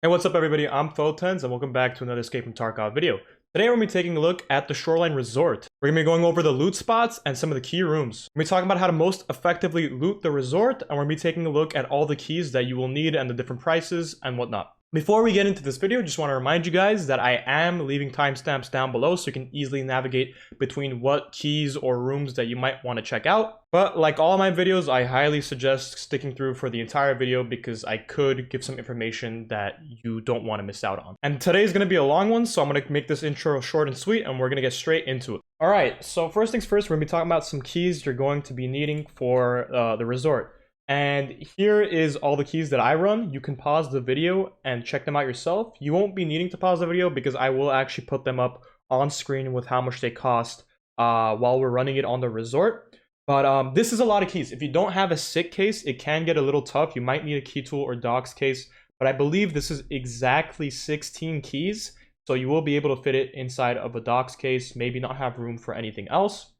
Hey, what's up everybody? I'm TridentZ and welcome back to another Escape from Tarkov video. Today we're going to be taking a look at the Shoreline Resort. We're going to be going over the loot spots and some of the key rooms. We're going to be talking about how to most effectively loot the resort, and we're going to be taking a look at all the keys that you will need and the different prices and whatnot. Before we get into this video, just want to remind you guys that I am leaving timestamps down below so you can easily navigate between what keys or rooms that you might want to check out. But like all my videos, I highly suggest sticking through for the entire video because I could give some information that you don't want to miss out on. And today's going to be a long one, so I'm going to make this intro short and sweet and we're going to get straight into it. Alright, so first things first, we're going to be talking about some keys you're going to be needing for the resort. And here is all the keys that I run. You can pause the video and check them out yourself. You won't be needing to pause the video because I will actually put them up on screen with how much they cost while we're running it on the resort. But this is a lot of keys. If you don't have a SICK case, it can get a little tough. You might need a key tool or docs case, but I believe this is exactly 16 keys. So you will be able to fit it inside of a docs case, maybe not have room for anything else.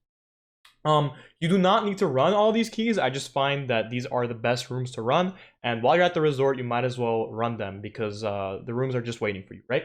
You do not need to run all these keys. I just find that these are the best rooms to run. And while you're at the resort, you might as well run them because the rooms are just waiting for you, right?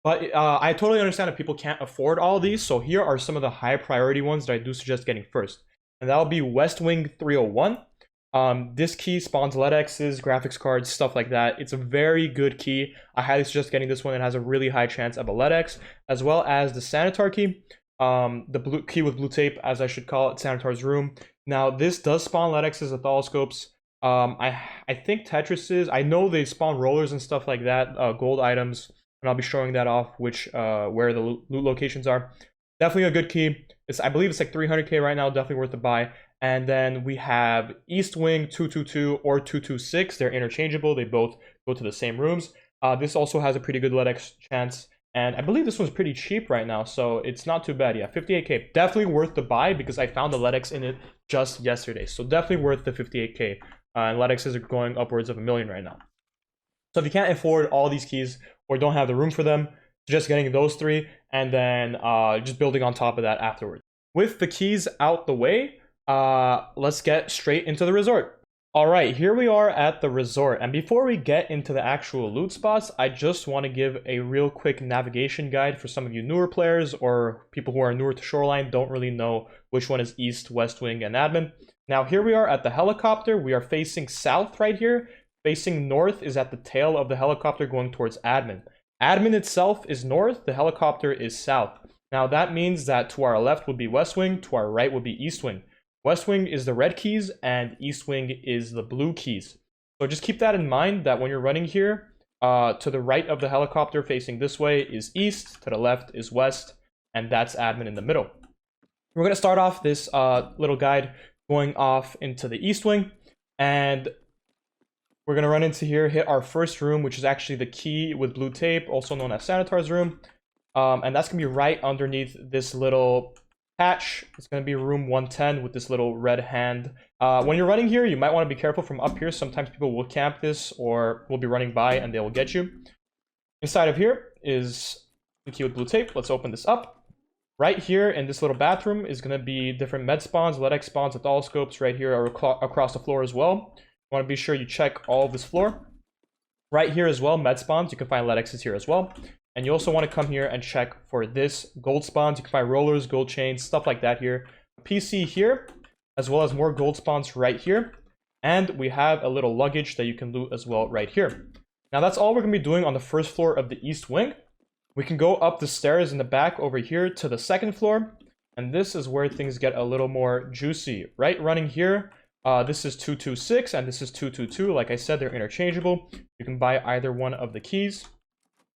But I totally understand if people can't afford all these. So here are some of the high priority ones that I do suggest getting first. And that'll be West Wing 301. This key spawns ledx's, graphics cards, stuff like that. It's a very good key. I highly suggest getting this one. It has a really high chance of a ledx, as well as the Sanitar key. The blue key with blue tape, as I should call it, Sanitar's room. Now this does spawn ledx's, oscilloscopes. I think tetrises. I know they spawn rollers and stuff like that, gold items, and I'll be showing that off where the loot locations are. Definitely a good key. I believe it's like 300k right now. Definitely worth the buy. And then we have East Wing 222 or 226. They're interchangeable. They both go to the same rooms. This also has a pretty good ledx chance. And I believe this one's pretty cheap right now, so it's not too bad. Yeah, 58k. Definitely worth the buy because I found the ledx in it just yesterday. So definitely worth the 58k. And ledx's are going upwards of $1 million right now. So if you can't afford all these keys or don't have the room for them, just getting those three and then just building on top of that afterwards. With the keys out the way, let's get straight into the resort. All right, here we are at the resort. And before we get into the actual loot spots, I just want to give a real quick navigation guide for some of you newer players or people who are newer to Shoreline, don't really know which one is East, West Wing, and Admin. Now here we are at the helicopter. We are facing south right here. Facing north is at the tail of the helicopter going towards Admin. Admin itself is north, the helicopter is south. Now that means that to our left would be West Wing, to our right would be East Wing. West Wing is the red keys and East Wing is the blue keys. So just keep that in mind that when you're running here, to the right of the helicopter facing this way is East, to the left is West, and that's Admin in the middle. We're going to start off this little guide going off into the East Wing, and we're going to run into here, hit our first room, which is actually the key with blue tape, also known as Sanitar's room. And that's going to be right underneath this little hatch. It's going to be room 110 with this little red hand. When you're running here, you might want to be careful from up here. Sometimes people will camp this or will be running by and they will get you. Inside of here is the key with blue tape. Let's open this up. Right here in this little bathroom is going to be different med spawns, ledx spawns, oscilloscopes right here across the floor as well. You want to be sure you check all of this floor. Right here as well, med spawns. You can find ledx's here as well. And you also want to come here and check for this gold spawns. You can find rollers, gold chains, stuff like that here. PC here, as well as more gold spawns right here. And we have a little luggage that you can loot as well right here. Now that's all we're going to be doing on the first floor of the East Wing. We can go up the stairs in the back over here to the second floor. And this is where things get a little more juicy. Right running here, this is 226 and this is 222. Like I said, they're interchangeable. You can buy either one of the keys.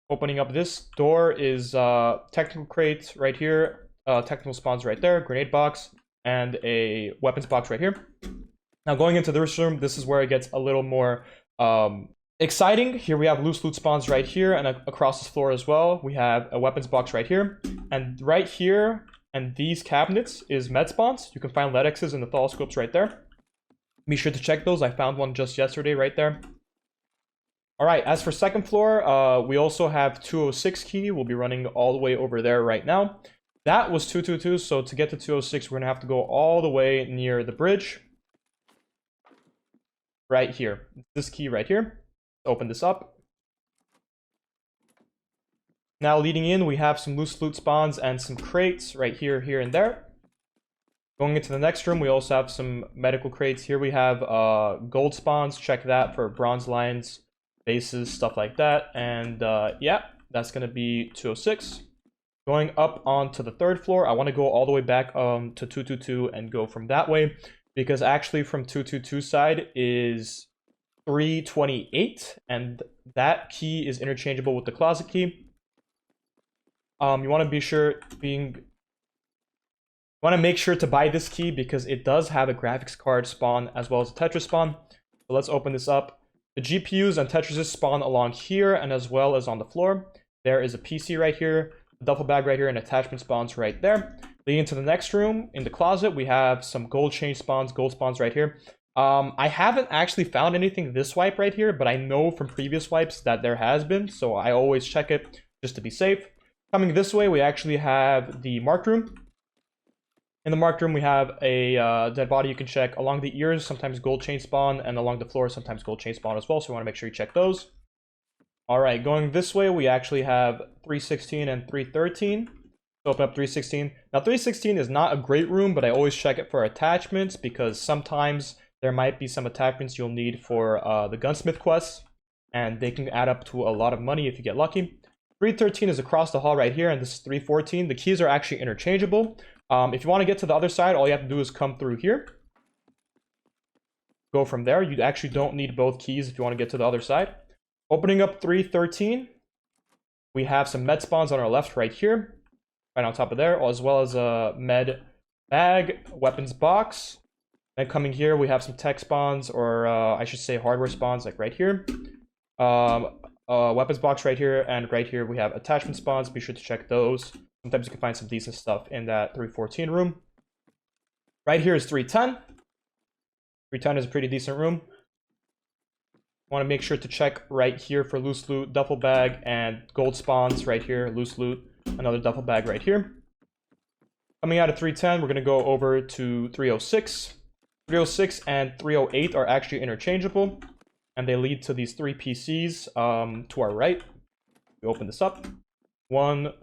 Opening up this door is technical crate right here, technical spawns right there, grenade box, and a weapons box right here. Now going into this room, this is where it gets a little more exciting. Here we have loose loot spawns right here and across this floor as well. We have a weapons box right here. And right here and these cabinets is med spawns. You can find ledx's and the oscilloscopes right there. Be sure to check those. I found one just yesterday right there. All right, as for second floor, we also have 206 key. We'll be running all the way over there right now. That was 222, so to get to 206, we're going to have to go all the way near the bridge. Right here. This key right here. Open this up. Now leading in, we have some loose loot spawns and some crates right here, here, and there. Going into the next room, we also have some medical crates. Here we have gold spawns. Check that for bronze lines, bases, stuff like that. And yeah, that's going to be 206. Going up onto the third floor, I want to go all the way back to 222 and go from that way. Because actually from 222 side is 328. And that key is interchangeable with the closet key. You want to be sure want to make sure to buy this key because it does have a graphics card spawn as well as a tetris spawn. So let's open this up. The GPUs and tetrises spawn along here and as well as on the floor. There is a PC right here, a duffel bag right here, and attachment spawns right there. Leading into the next room, in the closet, we have some gold chain spawns, gold spawns right here. I haven't actually found anything this wipe right here, but I know from previous wipes that there has been, so I always check it just to be safe. Coming this way, we actually have the marked room. In the marked room, we have a dead body you can check along the ears, sometimes gold chain spawn, and along the floor, sometimes gold chain spawn as well, so we want to make sure you check those. All right, going this way, we actually have 316 and 313. So open up 316. Now, 316 is not a great room, but I always check it for attachments because sometimes there might be some attachments you'll need for the gunsmith quests, and they can add up to a lot of money if you get lucky. 313 is across the hall right here, and this is 314. The keys are actually interchangeable. If you want to get to the other side, all you have to do is come through here. Go from there. You actually don't need both keys if you want to get to the other side. Opening up 313, we have some med spawns on our left right here, right on top of there, as well as a med bag, weapons box. Then coming here, we have some tech spawns, or I should say hardware spawns, like right here. Weapons box right here, and right here we have attachment spawns. Be sure to check those. Sometimes you can find some decent stuff in that 314 room. Right here is 310. 310 is a pretty decent room. Want to make sure to check right here for loose loot, duffel bag, and gold spawns right here, loose loot, another duffel bag right here. Coming out of 310, we're going to go over to 306. 306 and 308 are actually interchangeable, and they lead to these three PCs to our right. We open this up. 1,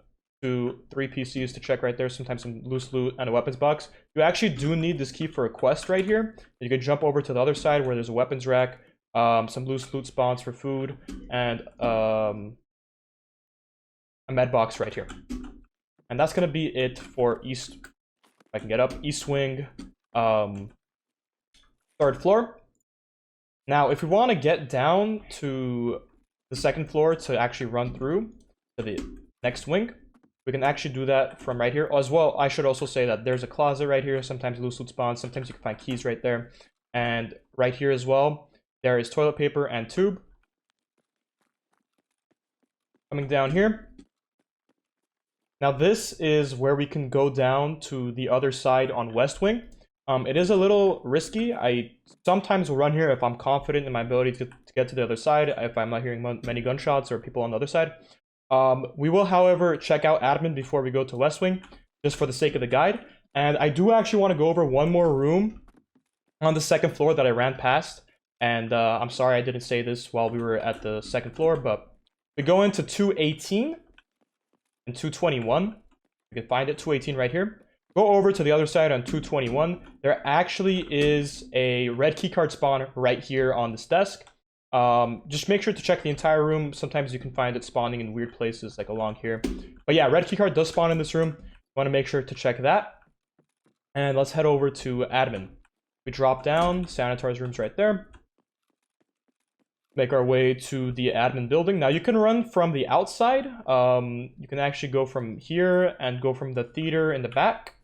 2, 3 PCs to check right there. Sometimes some loose loot and a weapons box. You actually do need this key for a quest right here. You can jump over to the other side where there's a weapons rack, some loose loot spawns for food, and a med box right here. And that's gonna be it for east. If I can get up, east wing, third floor. Now, if we want to get down to the second floor to actually run through to the next wing, we can actually do that from right here. As well, I should also say that there's a closet right here. Sometimes loose loot spawns. Sometimes you can find keys right there. And right here as well, there is toilet paper and tube. Coming down here. Now, this is where we can go down to the other side on West Wing. It is a little risky. I sometimes will run here if I'm confident in my ability to get to the other side, if I'm not hearing many gunshots or people on the other side. We will, however, check out admin before we go to West Wing, just for the sake of the guide. And I do actually want to go over one more room on the second floor that I ran past. And I'm sorry I didn't say this while we were at the second floor, but we go into 218 and 221. You can find it, 218 right here. Go over to the other side on 221. There actually is a red keycard spawn right here on this desk. Just make sure to check the entire room. Sometimes you can find it spawning in weird places, like along here. But yeah, red keycard does spawn in this room. You want to make sure to check that. And let's head over to admin. We drop down, Sanitar's room's right there. Make our way to the admin building. Now you can run from the outside. You can actually go from here and go from the theater in the back.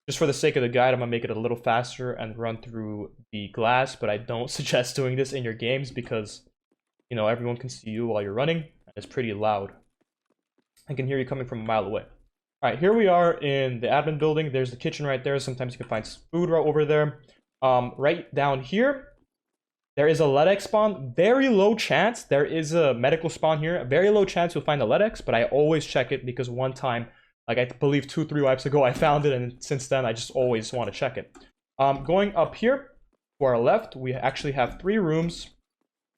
Just for the sake of the guide, I'm gonna make it a little faster and run through the glass, but I don't suggest doing this in your games because, you know, everyone can see you while you're running, and it's pretty loud. I can hear you coming from a mile away. All right, here we are in the admin building. There's the kitchen right there. Sometimes you can find food right over there. Right down here, there is a ledx spawn. Very low chance there is a medical spawn here. A very low chance you'll find a ledx, but I always check it because one time, like I believe 2-3 wipes ago, I found it, and since then I just always want to check it. Going up here to our left, we actually have 3 rooms,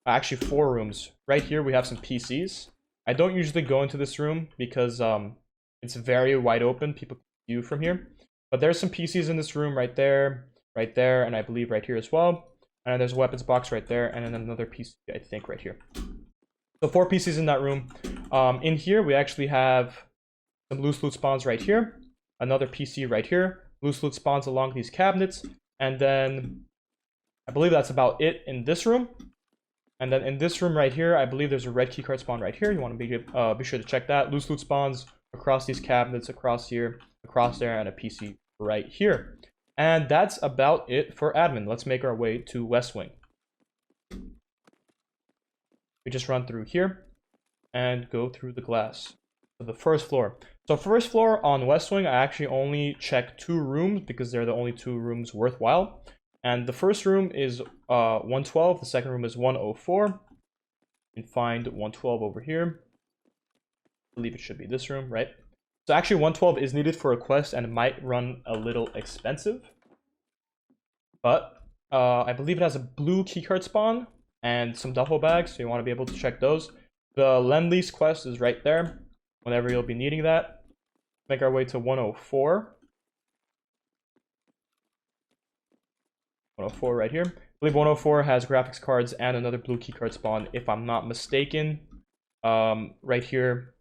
actually 4 rooms. Right here we have some PCs. I don't usually go into this room because it's very wide open. People can view from here. But there's some PCs in this room right there, and I believe right here as well. And there's a weapons box right there, and then another PC, I think, right here. So 4 PCs in that room. In here, we actually have some loose loot spawns right here, another PC right here, loose loot spawns along these cabinets, and then I believe that's about it in this room. And then in this room right here, I believe there's a red keycard spawn right here. You want to be sure to check that. Loose loot spawns across these cabinets, across here, across there, and a PC right here. And that's about it for admin. Let's make our way to West Wing. We just run through here and go through the glass to the first floor. So first floor on West Wing, I actually only check 2 rooms because they're the only 2 rooms worthwhile. And the first room is 112. The second room is 104. You can find 112 over here. I believe it should be this room, right? So actually 112 is needed for a quest and it might run a little expensive. But I believe it has a blue keycard spawn and some duffel bags, so you want to be able to check those. The Lend-Lease quest is right there, whenever you'll be needing that. Make our way to 104. 104 right here. I believe 104 has graphics cards and another blue keycard spawn, if I'm not mistaken. Right here,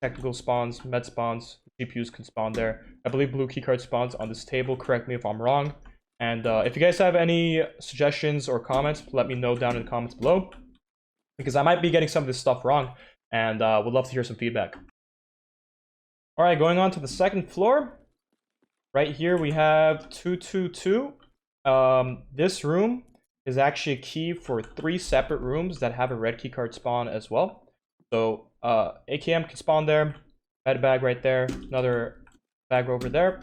technical spawns, med spawns, GPUs can spawn there. I believe blue keycard spawns on this table. Correct me if I'm wrong. And if you guys have any suggestions or comments, let me know down in the comments below, because I might be getting some of this stuff wrong, and would love to hear some feedback. All right, going on to the second floor. Right here we have 222. This room is actually a key for 3 separate rooms that have a red keycard spawn as well. So AKM can spawn there, med bag right there, another bag over there.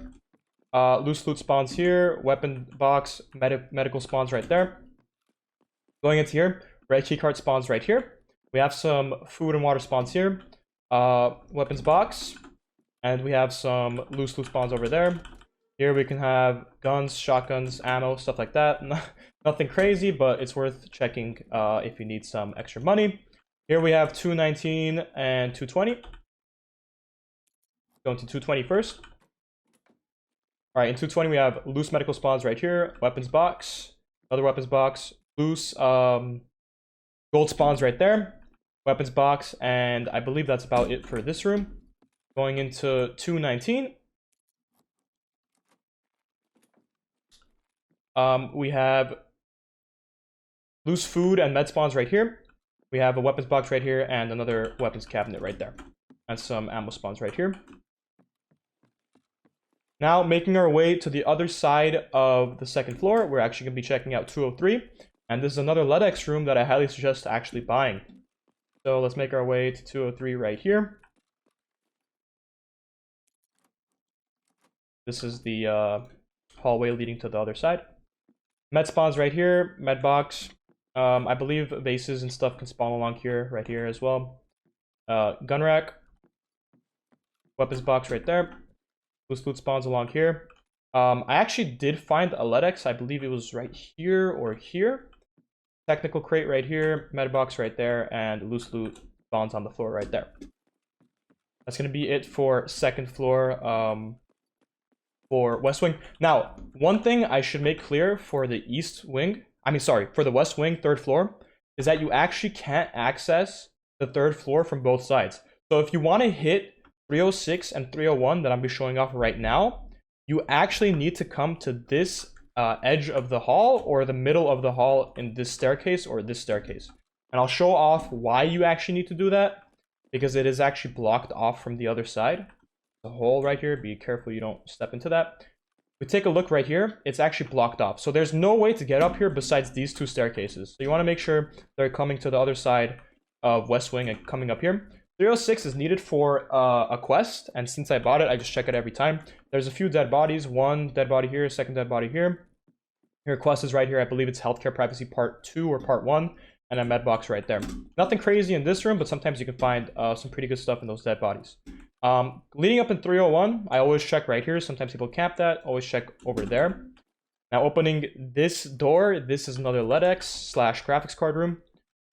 Loose loot spawns here, weapon box, medical spawns right there. Going into here, red keycard spawns right here. We have some food and water spawns here, weapons box, and we have some loose loot spawns over there. Here we can have guns, shotguns, ammo, stuff like that. Nothing crazy, but it's worth checking if you need some extra money. Here we have 219 and 220. Going to 220 first. All right, in 220 we have loose medical spawns right here, weapons box, another weapons box, loose gold spawns right there, weapons box, and I believe that's about it for this room. Going into 219. We have loose food and med spawns right here. We have a weapons box right here and another weapons cabinet right there. And some ammo spawns right here. Now, making our way to the other side of the second floor, we're actually going to be checking out 203. And this is another ledx room that I highly suggest actually buying. So let's make our way to 203 right here. This is the hallway leading to the other side. Med spawns right here, med box. I believe bases and stuff can spawn along here, right here as well. Gun rack. Weapons box right there. Loose loot spawns along here. I actually did find a ledx. I believe it was right here or here. Technical crate right here, med box right there, and loose loot spawns on the floor right there. That's going to be it for second floor. For West Wing. Now, one thing I should make clear for the East Wing, for the West Wing third floor, is that you actually can't access the third floor from both sides. So if you want to hit 306 and 301 that I'm be showing off right now, you actually need to come to this edge of the hall or the middle of the hall in this staircase or this staircase. And I'll show off why you actually need to do that, because it is actually blocked off from the other side. The hole right here, be careful you don't step into that. We take a look right here, it's actually blocked off. So there's no way to get up here besides these 2 staircases. So you want to make sure they're coming to the other side of West Wing and coming up here. 306 is needed for a quest, and since I bought it, I just check it every time. There's a few dead bodies, 1 dead body here, 2nd dead body here. Your quest is right here, I believe it's Healthcare Privacy Part 2 or Part 1, and a med box right there. Nothing crazy in this room, but sometimes you can find some pretty good stuff in those dead bodies. Leading up in 301, I always check right here. Sometimes people cap that. Always check over there. Now opening this door, this is another ledx / graphics card room.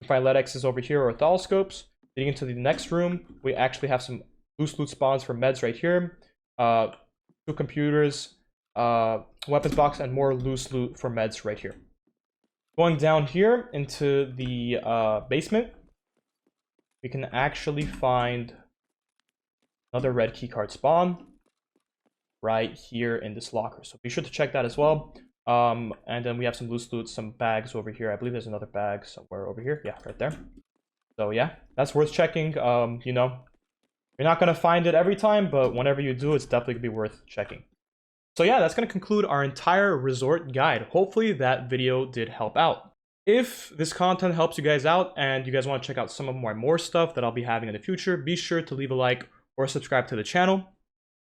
You find ledx's over here or oscilloscopes. Getting into the next room, we actually have some loose loot spawns for meds right here. 2 computers, weapons box, and more loose loot for meds right here. Going down here into the basement, we can actually find another red keycard spawn right here in this locker. So be sure to check that as well. And then we have some loose loot, some bags over here. I believe there's another bag somewhere over here. Yeah, right there. So yeah, that's worth checking. You know, you're not gonna find it every time, but whenever you do, it's definitely gonna be worth checking. So yeah, that's gonna conclude our entire resort guide. Hopefully that video did help out. If this content helps you guys out and you guys want to check out some of my more stuff that I'll be having in the future, be sure to leave a like or subscribe to the channel.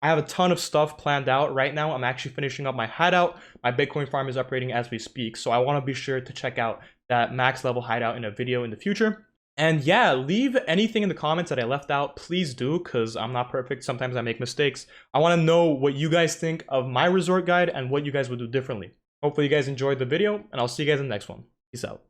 I have a ton of stuff planned out right now. I'm actually finishing up my hideout. My Bitcoin farm is upgrading as we speak, so I want to be sure to check out that max level hideout in a video in the future. And yeah, leave anything in the comments that I left out. Please do, because I'm not perfect. Sometimes I make mistakes. I want to know what you guys think of my resort guide and what you guys would do differently. Hopefully you guys enjoyed the video, and I'll see you guys in the next one. Peace out.